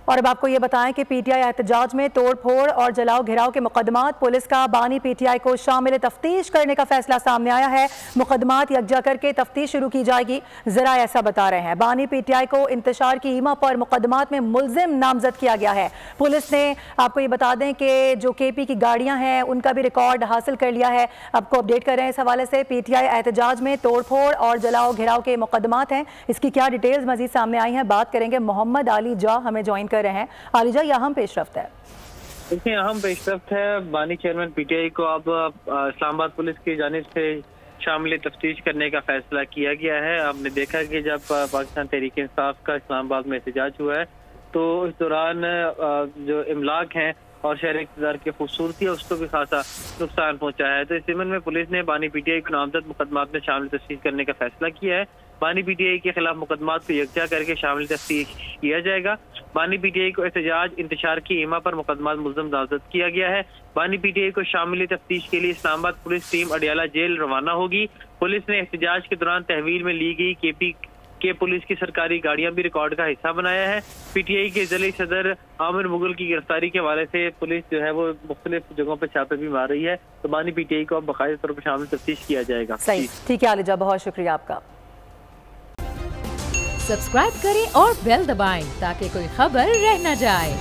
और अब आपको ये बताएं कि पीटीआई एहतजाज में तोड़ फोड़ और जलाओ घिराव के मुकदमात, पुलिस का बानी पीटीआई को शामिल तफ्तीश करने का फैसला सामने आया है। मुकदमात यकजा करके तफ्तीश शुरू की जाएगी। जरा ऐसा बता रहे हैं, बानी पीटीआई को इंतशार की ईमा पर मुकदमात में मुल्जिम नामजद किया गया है। पुलिस ने आपको ये बता दें कि जो केपी की गाड़ियां हैं उनका भी रिकॉर्ड हासिल कर लिया है। आपको अपडेट कर रहे हैं इस हवाले से। पीटीआई एहतजाज में तोड़ फोड़ और जलाओ घिराव के मुकदमात हैं, इसकी क्या डिटेल्स मजीद सामने आई हैं, बात करेंगे। मोहम्मद अली जा हमें ज्वाइन कर रहे हैं। आलिजा, यह अहम पेशरफ्त है। देखिए, अहम पेशरफ्त है। बानी चेयरमैन पीटीआई को अब इस्लामाबाद पुलिस की जानिब से शामिल तफ्तीश करने का फैसला किया गया है। आपने देखा कि जब पाकिस्तान तहरीक इंसाफ का इस्लामाबाद में एहतजाज हुआ है तो इस दौरान जो इमलाक हैं और शहर इक़्तिदार की खूबसूरती है उसको भी खासा नुकसान पहुंचा है। तो इस ज़िम्न में पुलिस ने बानी पीटीआई को नामजद मुकदमात में शामिल तफ्तीश करने का फैसला किया है। बानी पीटीआई के खिलाफ मुकदमात को यकजा करके शामिल तफ्तीश किया जाएगा। बानी पीटीआई को एहतजाज इंतशार की ईमा पर मुकदमात मुल्ज़म नामजद किया गया है। बानी पीटीआई को शामिल तफ्तीश के लिए Islamabad police team Adiala jail रवाना होगी। पुलिस ने एहतजाज के दौरान तहवील में ली गई केपी के पुलिस की सरकारी गाड़ियां भी रिकॉर्ड का हिस्सा बनाया है। पीटीआई के जिले सदर आमिर मुगल की गिरफ्तारी के हवाले से पुलिस जो है वो मुख्तलिफ जगहों पर छापे भी मार रही है। तो बानी पीटीआई को अब बाकायदा तौर पर शामिल तफ्तीश किया जाएगा। सही, ठीक है आलिजा, बहुत शुक्रिया आपका। सब्सक्राइब करें और बेल दबाएं ताकि कोई खबर रह न जाए।